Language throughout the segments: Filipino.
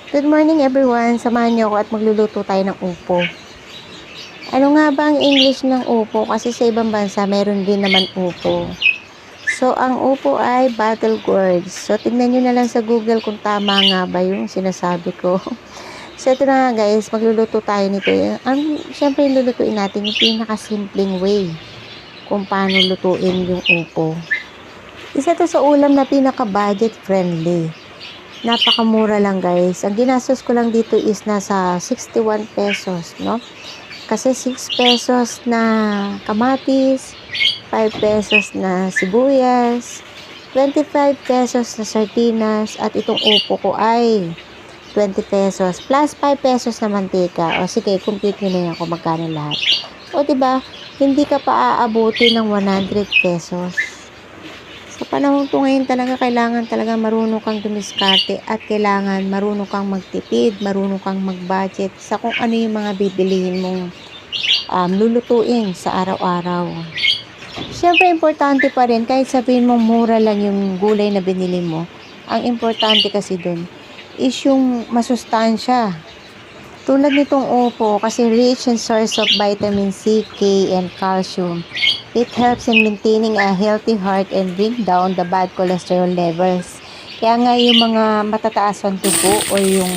Good morning everyone! Samahan niyo ako at magluluto tayo ng upo. Ano nga ba ang English ng upo? Kasi sa ibang bansa meron din naman upo. So ang upo ay battle gourds. So tignan nyo na lang sa Google kung tama nga ba yung sinasabi ko. So ito na nga guys, magluluto tayo nito. Siyempre lulutuin natin yung pinakasimpleng way kung paano lutuin yung upo. Isa to sa ulam na pinaka-budget friendly. Napakamura lang guys. Ang ginastos ko lang dito is nasa 61 pesos, no? Kasi 6 pesos na kamatis, 5 pesos na sibuyas, 25 pesos na sardinas, at itong upo ko ay 20 pesos plus 5 pesos na mantika. O sige, compute nyo na yan kung magkano lahat. O diba, hindi ka pa aabuti ng 100 pesos. Sa panahon po ngayon talaga, kailangan talaga marunong kang dumiskarte at kailangan marunong kang magtipid, marunong kang mag-budget sa kung ano yung mga bibilihin mong lulutuin sa araw-araw. Siyempre, importante pa rin, kahit sabihin mong mura lang yung gulay na binili mo, ang importante kasi dun is yung masustansya. Tulad nitong upo, kasi rich in source of vitamin C, K, and calcium. It helps in maintaining a healthy heart and bring down the bad cholesterol levels. Kaya nga yung mga matataas ang dugo o yung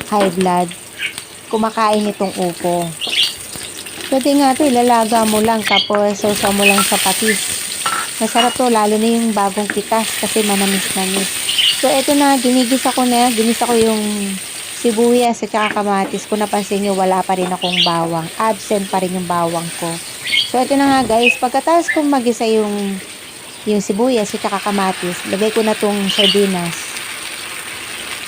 high blood, kumakain itong upo. Pwede nga ito, ilalaga mo lang tapos sausaw mo lang sa patis. Masarap to, lalo na yung bagong pitas kasi manamis-namis. So eto na, ginisa ko yung sibuyas at saka kamatis. Kung napansin nyo, wala pa rin akong bawang. Absent pa rin yung bawang ko. So, ito na nga guys. Pagkatapos kong magisa yung sibuyas at saka kamatis, lagay ko na tong sardinas.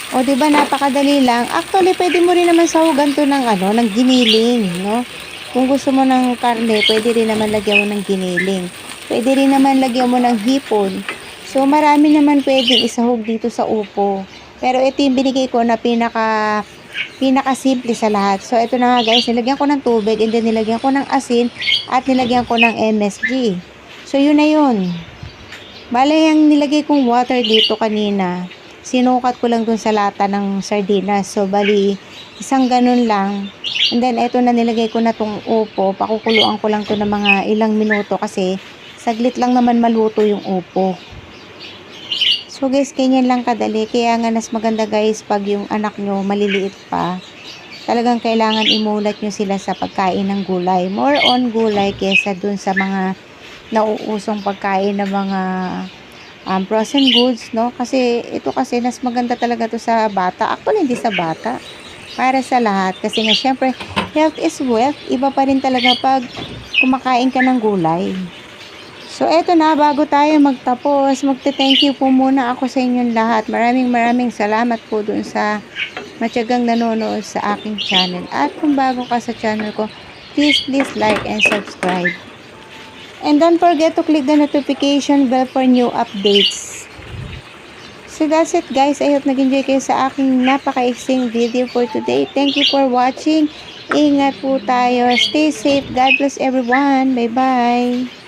O, diba, napakadali lang. Actually, pwede mo rin naman sahugan to ng giniling, no? Kung gusto mo ng karne, pwede rin naman lagyan mo ng giniling. Pwede rin naman lagyan mo ng hipon. So, marami naman pwedeng isahog dito sa upo. Pero ito yung binigay ko na pinaka-simple sa lahat. So, ito na nga guys, nilagyan ko ng tubig, and then nilagyan ko ng asin, at nilagyan ko ng MSG. So, yun na yun. Bale, yung nilagay kong water dito kanina, sinukat ko lang dun sa lata ng sardinas. So, bali, isang ganun lang. And then, ito na nilagay ko na tong upo. Pakukuluan ko lang to ng mga ilang minuto kasi saglit lang naman maluto yung upo. So guys, ganyan lang kadali. Kaya nga mas maganda guys pag yung anak nyo maliliit pa. Talagang kailangan imulat nyo sila sa pagkain ng gulay. More on gulay kesa dun sa mga nauusong pagkain ng mga frozen goods, no? Kasi ito kasi mas maganda talaga to sa bata. Actually, hindi sa bata. Para sa lahat. Kasi nga syempre, health is wealth. Iba pa rin talaga pag kumakain ka ng gulay. So, eto na, bago tayo magtapos, magte-thank you po muna ako sa inyong lahat. Maraming salamat po dun sa matyagang nanonood sa aking channel. At kung bago ka sa channel ko, please like and subscribe. And don't forget to click the notification bell for new updates. So, that's it guys. I hope nag-enjoy kayo sa aking napaka-exciting video for today. Thank you for watching. Ingat po tayo. Stay safe. God bless everyone. Bye-bye.